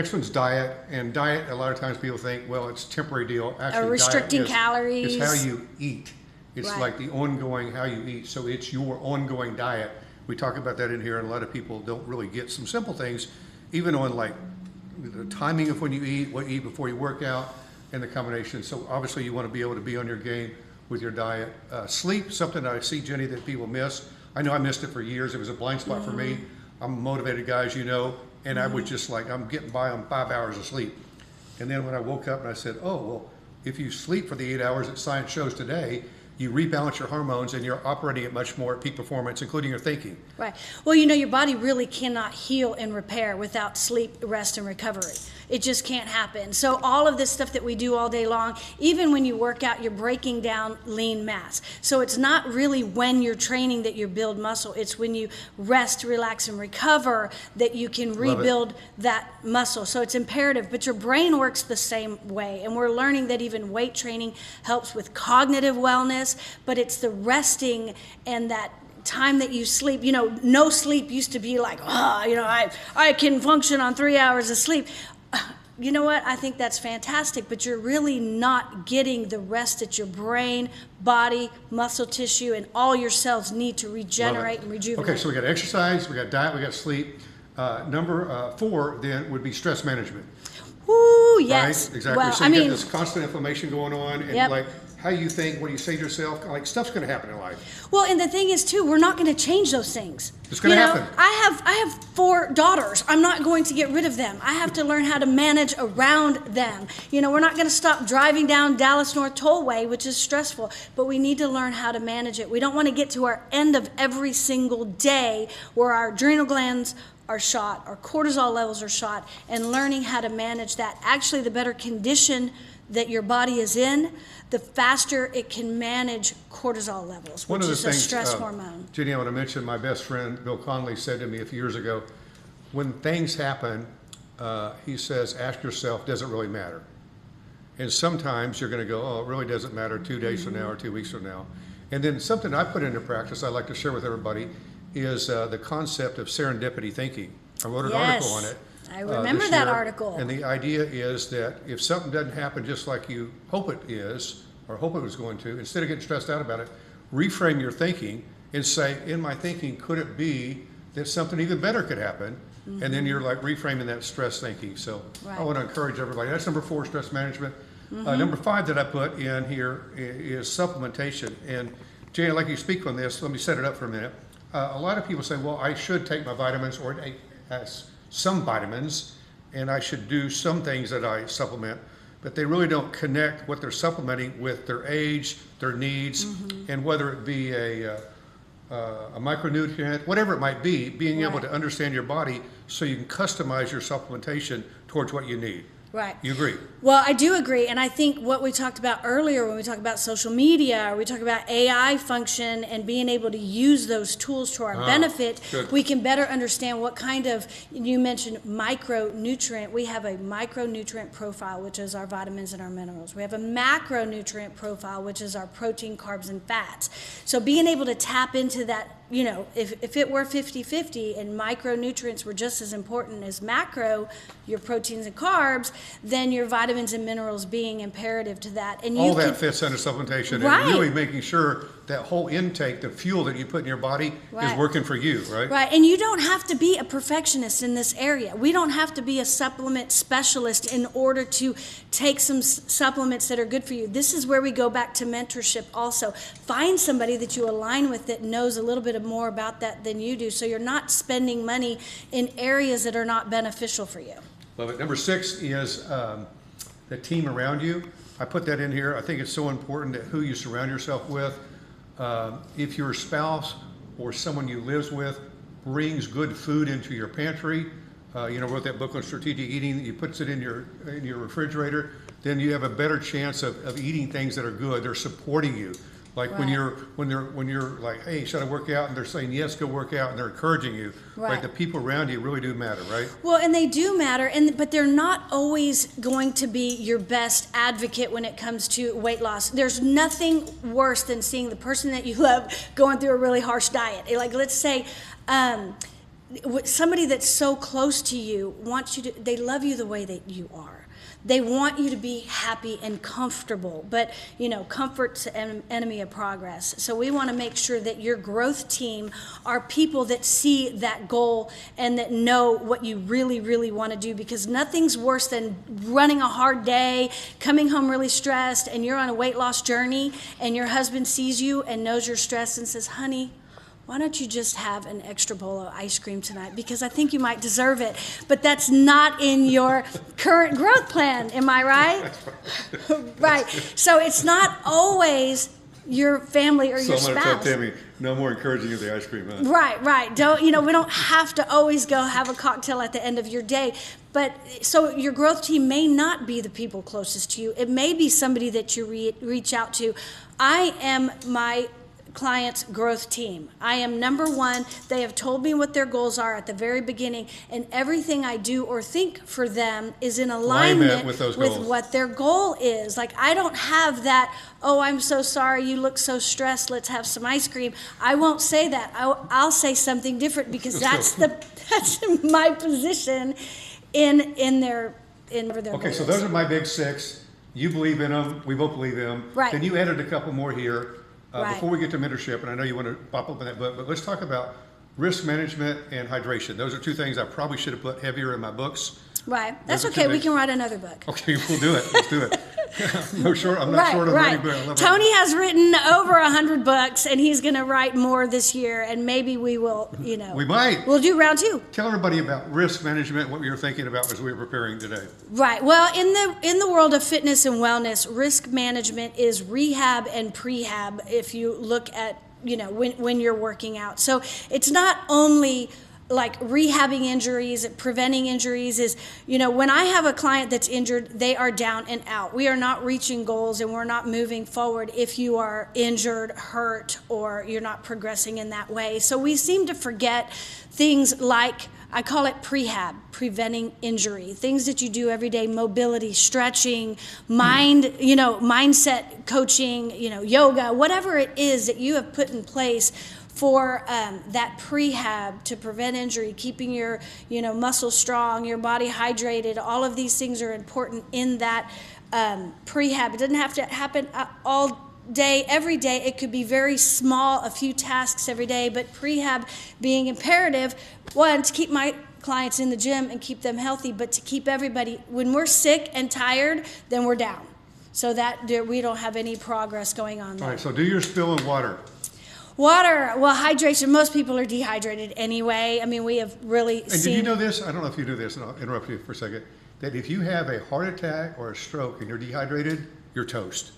Next one's diet, and diet, a lot of times people think, well, it's a temporary deal. Actually, restricting diet calories. is how you eat. It's Right. like the ongoing how you eat. So it's your ongoing diet. We talk about that in here, and a lot of people don't really get some simple things, even on like the timing of when you eat, what you eat before you work out, and the combination. So obviously you want to be able to be on your game with your diet. Sleep, something that I see, Jenny, that people miss. I know I missed it for years. It was a blind spot for me. I'm a motivated guy, as you know, and I would just like, I'm getting by on 5 hours of sleep. And then when I woke up and I said, oh, well, if you sleep for the 8 hours that science shows today, you rebalance your hormones and you're operating at much more at peak performance, including your thinking. Right. Well, you know, your body really cannot heal and repair without sleep, rest, and recovery. It just can't happen. So all of this stuff that we do all day long, even when you work out, you're breaking down lean mass. So it's not really when you're training that you build muscle. It's when you rest, relax, and recover that you can rebuild that muscle. So it's imperative. But your brain works the same way. And we're learning that even weight training helps with cognitive wellness, but it's the resting and that time that you sleep. You know, no sleep used to be like, I can function on 3 hours of sleep. You know what? I think that's fantastic, but you're really not getting the rest that your brain, body, muscle tissue, and all your cells need to regenerate and rejuvenate. Okay, so we got exercise, we got diet, we got sleep. Number 4 then would be stress management. Ooh, yes. Right? Exactly. Well, so you get this constant inflammation going on, and like how you think, what you say to yourself, like stuff's going to happen in life. Well, and the thing is too, we're not going to change those things. It's going to happen. I have 4 daughters. I'm not going to get rid of them. I have to learn how to manage around them. You know, we're not going to stop driving down Dallas North Tollway, which is stressful, but we need to learn how to manage it. We don't want to get to our end of every single day where our adrenal glands are shot, our cortisol levels are shot, and learning how to manage that. Actually, the better condition that your body is in, the faster it can manage cortisol levels, which is a stress hormone. Jenny, I want to mention my best friend, Bill Conley, said to me a few years ago, when things happen, he says, ask yourself, does it really matter? And sometimes you're going to go, oh, it really doesn't matter 2 days from now or 2 weeks from now. And then something I put into practice I like to share with everybody is the concept of serendipity thinking. I wrote an article on it. I remember that article. And the idea is that if something doesn't happen just like you hope it is, or hope it was going to, instead of getting stressed out about it, reframe your thinking and say, in my thinking, could it be that something even better could happen? And then you're like reframing that stress thinking. So I want to encourage everybody. That's number 4, stress management. Number 5 that I put in here is supplementation. And Jay, I'd like you to speak on this. Let me set it up for a minute. A lot of people say, well, I should take my vitamins or take some vitamins, and I should do some things that I supplement, but they really don't connect what they're supplementing with their age, their needs, and whether it be a micronutrient, whatever it might be, being able to understand your body so you can customize your supplementation towards what you need. Right. You agree? Well, I do agree. And I think what we talked about earlier when we talk about social media, or we talk about AI function and being able to use those tools to our benefit, we can better understand what kind of, you mentioned micronutrient. We have a micronutrient profile, which is our vitamins and our minerals. We have a macronutrient profile, which is our protein, carbs, and fats. So being able to tap into that, you know, if it were 50-50 and micronutrients were just as important as macro, your proteins and carbs, then your vitamins and minerals being imperative to that. And all that fits under supplementation, right, and really making sure that whole intake, the fuel that you put in your body, is working for you, right? Right, and you don't have to be a perfectionist in this area. We don't have to be a supplement specialist in order to take some supplements that are good for you. This is where we go back to mentorship also. Find somebody that you align with that knows a little bit more about that than you do, so you're not spending money in areas that are not beneficial for you. Love it. Number 6 is the team around you. I put that in here. I think it's so important that who you surround yourself with. If your spouse or someone you lives with brings good food into your pantry, wrote that book on strategic eating, he puts it in your refrigerator, then you have a better chance of eating things that are good. They're supporting you. Like when you're like, hey, should I work out? And they're saying, yes, go work out, and they're encouraging you. Like the people around you really do matter, right? Well, and they do matter, but they're not always going to be your best advocate when it comes to weight loss. There's nothing worse than seeing the person that you love going through a really harsh diet. Like, let's say, somebody that's so close to you wants you to, they love you the way that you are. They want you to be happy and comfortable, but comfort's an enemy of progress. So we want to make sure that your growth team are people that see that goal and that know what you really, really want to do, because nothing's worse than running a hard day, coming home really stressed, and you're on a weight loss journey, and your husband sees you and knows you're stressed and says, honey, why don't you just have an extra bowl of ice cream tonight? Because I think you might deserve it. But that's not in your current growth plan. Am I right? Right. So it's not always your family or your spouse. So I'm going to tell Tammy, no more encouraging of the ice cream, huh? Right. We don't have to always go have a cocktail at the end of your day. But so your growth team may not be the people closest to you. It may be somebody that you reach out to. I am my client's growth team. I am number one. They have told me what their goals are at the very beginning, and everything I do or think for them is in alignment with those with goals. what their goal is. Like, I don't have that, oh, I'm so sorry, you look so stressed, let's have some ice cream. I won't say that. I'll say something different, because that's my position in their Okay, goals. so those are my big six. You believe in them. We both believe in them. Right. Then you added a couple more here. Right. Before we get to mentorship, and I know you want to pop open that book, but let's talk about risk management and hydration. Those are two things I probably should have put heavier in my books. Right. That's Those are okay. two We things. can write another book. Okay, we'll do it. Let's do it. I'm not short of writing, but I love Tony writing. has written over 100 books, and he's going to write more this year, and maybe we will, We might. We'll do round 2. Tell everybody about risk management, what you were thinking about as we were preparing today. Right. Well, in the world of fitness and wellness, risk management is rehab and prehab, if you look at, when you're working out. So it's not only like rehabbing injuries, preventing injuries. Is, when I have a client that's injured, they are down and out. We are not reaching goals, and we're not moving forward if you are injured, hurt, or you're not progressing in that way. So we seem to forget things like, I call it prehab, preventing injury. Things that you do every day: mobility, stretching, mindset coaching, yoga, whatever it is that you have put in place for that prehab to prevent injury, keeping your muscles strong, your body hydrated. All of these things are important in that prehab. It doesn't have to happen all day, every day. It could be very small, a few tasks every day, but prehab being imperative, one, to keep my clients in the gym and keep them healthy, but to keep everybody, when we're sick and tired, then we're down. So that we don't have any progress going on there. All right, so do your spill in water. Water, well, hydration, most people are dehydrated anyway. I mean, we have really And seen... did you know this? I don't know if you do this, and I'll interrupt you for a second, that if you have a heart attack or a stroke and you're dehydrated, you're toast.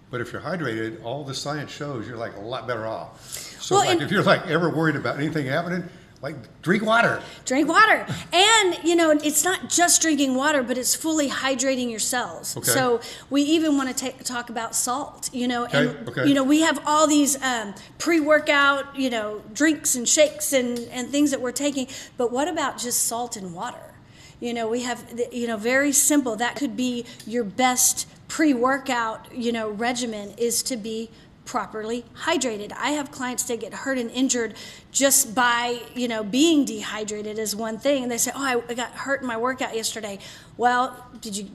But if you're hydrated, all the science shows you're like a lot better off. So Well, if you're like ever worried about anything happening, like drink water. Drink water. And, it's not just drinking water, but it's fully hydrating your cells. Okay. So we even want to talk about salt, Okay. we have all these pre-workout, drinks and shakes and things that we're taking. But what about just salt and water? We have, very simple. That could be your best pre-workout, regimen, is to be properly hydrated. I have clients that get hurt and injured just by, being dehydrated is one thing. And they say, oh, I got hurt in my workout yesterday. Well, did you,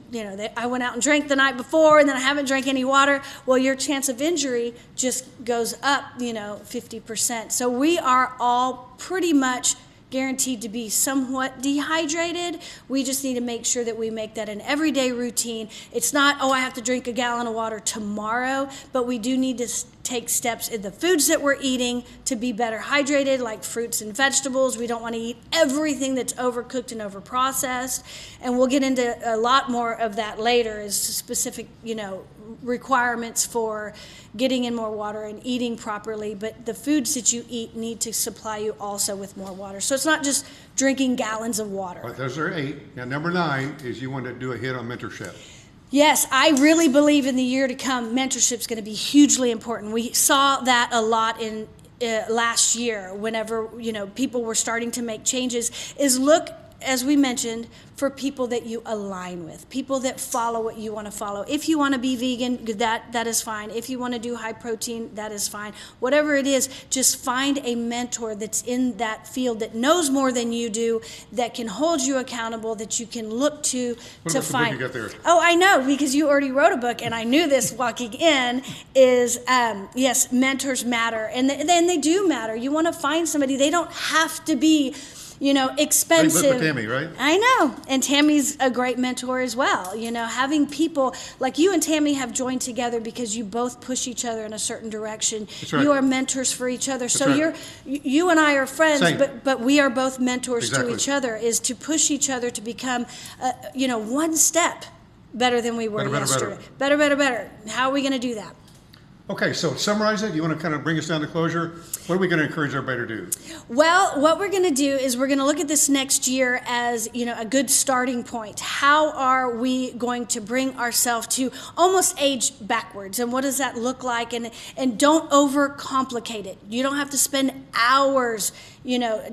I went out and drank the night before, and then I haven't drank any water. Well, your chance of injury just goes up, 50%. So we are all pretty much guaranteed to be somewhat dehydrated. We just need to make sure that we make that an everyday routine. It's not, I have to drink a gallon of water tomorrow, but we do need to take steps in the foods that we're eating to be better hydrated, like fruits and vegetables. We don't want to eat everything that's overcooked and overprocessed. And we'll get into a lot more of that later, as specific, requirements for getting in more water and eating properly. But the foods that you eat need to supply you also with more water. So it's not just drinking gallons of water. All right, those are 8. Now, number 9 is you want to do a hit on mentorship. Yes, I really believe in the year to come, mentorship is going to be hugely important. We saw that a lot in last year, whenever people were starting to make changes. Is look as we mentioned, for people that you align with, people that follow what you want to follow. If you want to be vegan, that is fine. If you want to do high protein, that is fine. Whatever it is, just find a mentor that's in that field that knows more than you do, that can hold you accountable, that you can look to What about find. the book you got there? Oh, I know, because you already wrote a book, and I knew this walking in, is, yes, mentors matter. And then they do matter. You want to find somebody. They don't have to be, expensive. Hey, look with Tammy, right? I know. And Tammy's a great mentor as well. Having people like you and Tammy have joined together because you both push each other in a certain direction. That's right. You are mentors for each other. So right. you and I are friends, Same. but we are both mentors Exactly. to each other, is to push each other to become, one step better than we were yesterday. Better. How are we going to do that? Okay, so summarize it. You want to kind of bring us down to closure? What are we going to encourage everybody to do? Well, what we're going to do is we're going to look at this next year as, a good starting point. How are we going to bring ourselves to almost age backwards? And what does that look like? And don't overcomplicate it. You don't have to spend hours,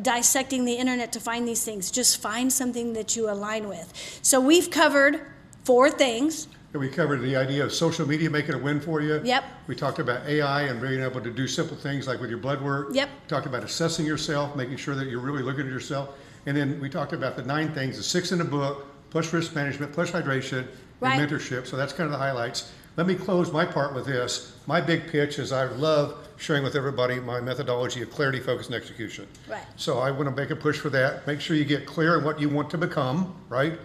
dissecting the internet to find these things. Just find something that you align with. So we've covered 4 things. We covered the idea of social media making a win for you. Yep. We talked about AI and being able to do simple things like with your blood work. Yep. We talked about assessing yourself, making sure that you're really looking at yourself. And then we talked about the 9 things, the 6 in the book, plus risk management, plus hydration, Right. and mentorship. So that's kind of the highlights. Let me close my part with this. My big pitch is I love sharing with everybody my methodology of clarity, focus, and execution. Right. So I want to make a push for that. Make sure you get clear on what you want to become, right?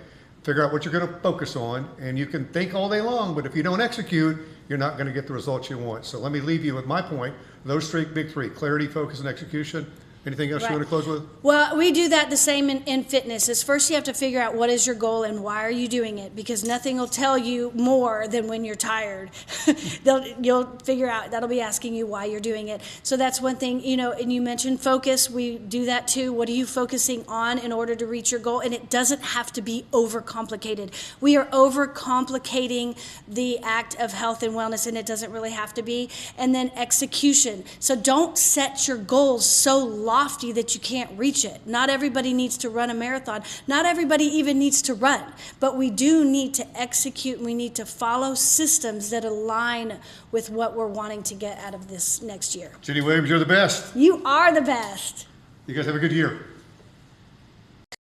Figure out what you're going to focus on, and you can think all day long, but if you don't execute, you're not going to get the results you want. So let me leave you with my point, those big three, clarity, focus, and execution. Anything else you want to close with? Well, we do that the same in fitness. Is first you have to figure out what is your goal and why are you doing it, because nothing will tell you more than when you're tired. You'll figure out, that'll be asking you why you're doing it. So that's one thing, and you mentioned focus. We do that too. What are you focusing on in order to reach your goal? And it doesn't have to be overcomplicated. We are overcomplicating the act of health and wellness, and it doesn't really have to be. And then execution. So don't set your goals so lofty that you can't reach it. Not everybody needs to run a marathon. Not everybody even needs to run. But we do need to execute, and we need to follow systems that align with what we're wanting to get out of this next year. Jenny Williams, you're the best. You are the best. You guys have a good year.